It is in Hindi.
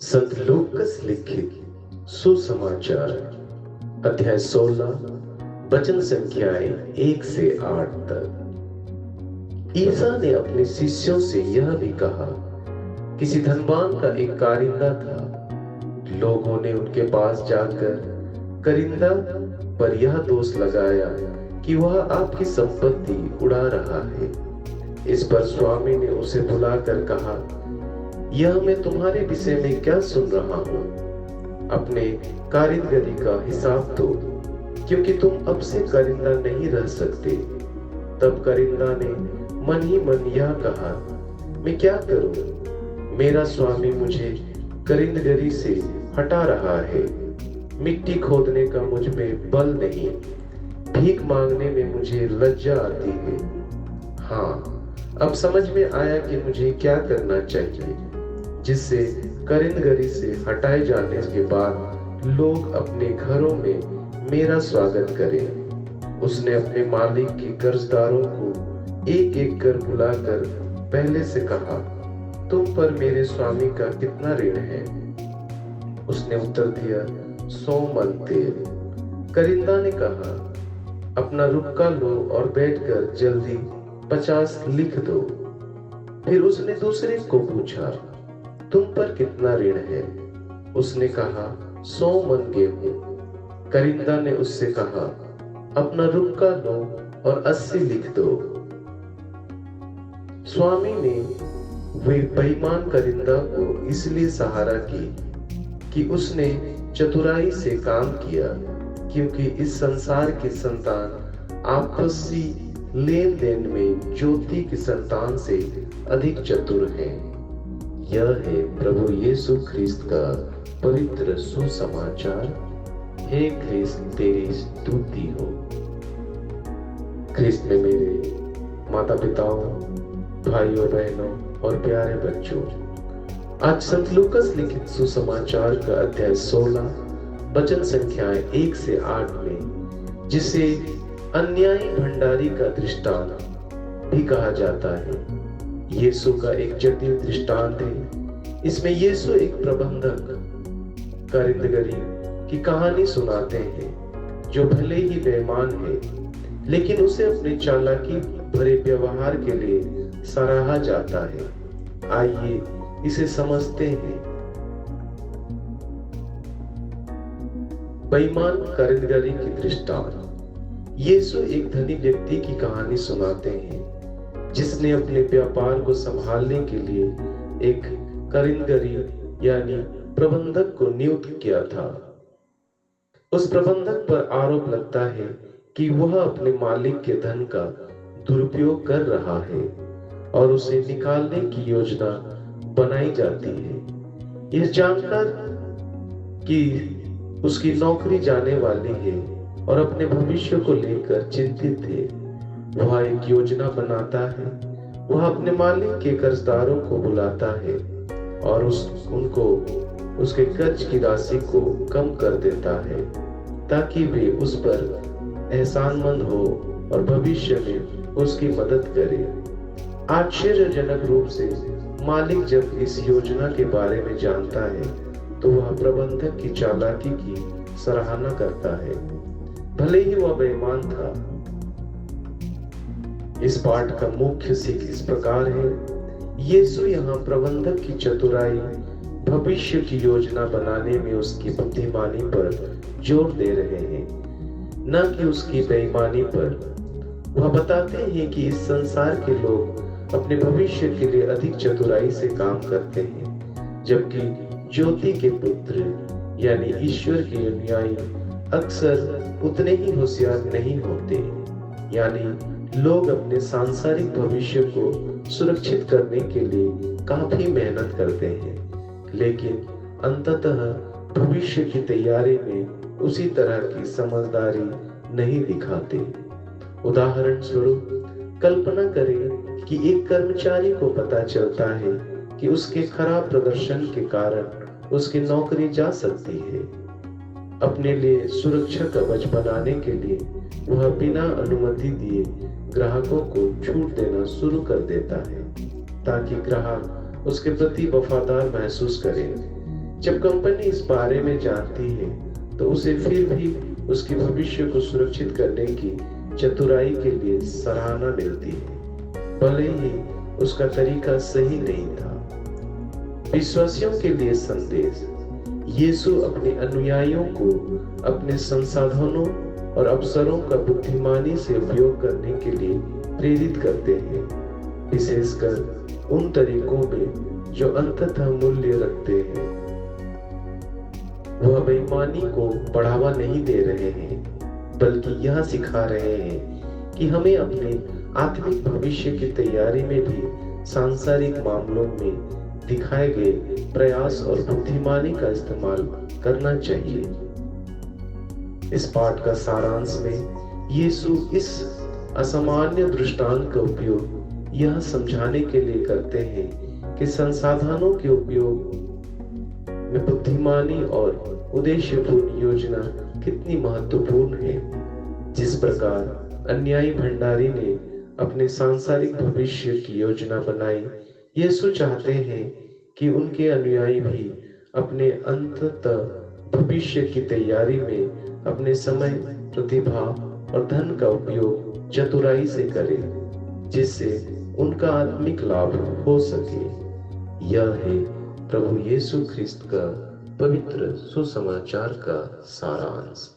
संत लूकास लिखित सुसमाचार अध्याय 16 वचन संख्याएं 1 से 8 तक। ईसा ने अपने शिष्यों से यह भी कहा, किसी धनवान का एक कारिंदा था। लोगों ने उनके पास जाकर कारिंदा पर यह दोष लगाया कि वह आपकी संपत्ति उड़ा रहा है। इस पर स्वामी ने उसे बुलाकर कहा, यह मैं तुम्हारे विषय में क्या सुन रहा हूं? अपने कारीगरी का हिसाब दो, क्योंकि तुम अब से कारिंदा नहीं रह सकते। तब कारिंदा ने मन ही मन यह कहा, मैं क्या करूं? मेरा स्वामी मुझे कारीगरी से हटा रहा है। मिट्टी खोदने का मुझ में बल नहीं, भीख मांगने में मुझे लज्जा आती है। हाँ, अब समझ में आया कि मुझे क्या करना चाहिए, जिससे कारीगरी से हटाए जाने के बाद लोग अपने घरों में मेरा स्वागत करें। उसने अपने मालिक के कर्जदारों को एक एक कर बुलाकर पहले से कहा, तुम पर मेरे स्वामी का कितना ऋण है? उसने उत्तर दिया, 100 मन तेल। कारिंदा ने कहा, अपना रुपका लो और बैठकर जल्दी 50 लिख दो। फिर उसने दूसरे को पूछा, तुम पर कितना ऋण है? उसने कहा, 100 मन गेहूं। कारिंदा ने उससे कहा, अपना रुपका लो और 80 लिख दो। स्वामी ने वे बेईमान कारिंदा को इसलिए सहारा की कि उसने चतुराई से काम किया, क्योंकि इस संसार की संतान आपसी लेन देन में ज्योति की संतान से अधिक चतुर है। यह है प्रभु यीशु ख्रिस्त का पवित्र सुसमाचार। हे ख्रिस्त, तेरी स्तुति हो। ख्रिस्त में मेरे माता पिताओं, भाइयों बहनों और प्यारे बच्चों, आज संत लूकास लिखित सुसमाचार का अध्याय 16 वचन संख्याएं 1 से 8 में, जिसे अन्यायी भंडारी का दृष्टांत भी कहा जाता है, यीशु का एक जटिल दृष्टांत है। इसमें यीशु एक प्रबंधक कारीगरी की कहानी सुनाते हैं, जो भले ही बेईमान है, लेकिन उसे अपने चालाकी भरे व्यवहार के लिए सराहा जाता है। आइए इसे समझते हैं। बेईमान कारीगरी की दृष्टांत। यीशु एक धनी व्यक्ति की कहानी सुनाते हैं, जिसने अपने व्यापार को संभालने के लिए एक कारीगरी यानी प्रबंधक को नियुक्त किया था। उस प्रबंधक पर आरोप लगता है कि वह अपने मालिक के धन का दुरुपयोग कर रहा है और उसे निकालने की योजना बनाई जाती है। यह जानकर कि उसकी नौकरी जाने वाली है और अपने भविष्य को लेकर चिंतित है, वह एक योजना बनाता है। वह अपने मालिक के कर्जदारों को बुलाता है और उनको उसके कर्ज की राशि को कम कर देता है, ताकि वे उस पर एहसानमंद हो और भविष्य में उसकी मदद करे। आश्चर्यजनक रूप से मालिक जब इस योजना के बारे में जानता है, तो वह प्रबंधक की चालाकी की सराहना करता है, भले ही वह बेईमान था। इस पाठ का मुख्य सीख इस प्रकार है, यीशु यहाँ प्रबंधक की चतुराई, भविष्य की योजना बनाने में उसकी बुद्धिमानी पर जोर दे रहे हैं, न कि उसकी बेईमानी पर। वह बताते हैं कि इस संसार के लोग अपने भविष्य के लिए अधिक चतुराई से काम करते हैं, जबकि ज्योति के पुत्र यानी ईश्वर के अनुयायी अक्सर उतने ही होशियार नहीं होते। यानी लोग अपने सांसारिक भविष्य को सुरक्षित करने के लिए काफी मेहनत करते हैं, लेकिन अंततः भविष्य की तैयारी में उसी तरह की समझदारी नहीं दिखाते। उदाहरण स्वरूप, कल्पना करें कि एक कर्मचारी को पता चलता है कि उसके खराब प्रदर्शन के कारण उसकी नौकरी जा सकती है। अपने लिए सुरक्षा कवच बनाने के लिए वह बिना अनुमति दिए ग्राहकों को छूट देना शुरू कर देता है, ताकि ग्राहक उसके प्रति वफादार महसूस करें। जब कंपनी इस बारे में जानती है तो उसे फिर भी उसके भविष्य को सुरक्षित करने की चतुराई के लिए सराहना मिलती है, भले ही उसका तरीका सही नहीं था। विश्वासियों के लिए संदेश। यीशु अपने अनुयायियों को अपने संसाधनों और अवसरों का बुद्धिमानी से उपयोग करने के लिए प्रेरित करते हैं, विशेषकर उन तरीकों में जो अंततः मूल्य रखते हैं। वह बेईमानी को बढ़ावा नहीं दे रहे हैं, बल्कि यह सिखा रहे हैं कि हमें अपने आत्मिक भविष्य की तैयारी में भी सांसारिक मामलों में दिखाए गए प्रयास और बुद्धिमानी का इस्तेमाल करना चाहिए। इस पाठ का सारांश में यीशु इस असामान्य दृष्टांत का उपयोग यह समझाने के लिए करते हैं कि संसाधनों के उपयोग में बुद्धिमानी और उद्देश्यपूर्ण योजना कितनी महत्वपूर्ण है। जिस प्रकार अन्यायी भंडारी ने अपने सांसारिक भविष्य की योजना बनाई, यीशु चाहते हैं कि उनके अनुयायी भी अपने अंततः भविष्य की तैयारी में अपने समय, प्रतिभा और धन का उपयोग चतुराई से करें, जिससे उनका आत्मिक लाभ हो सके। यह है प्रभु यीशु ख्रिस्त का पवित्र सुसमाचार का सारांश।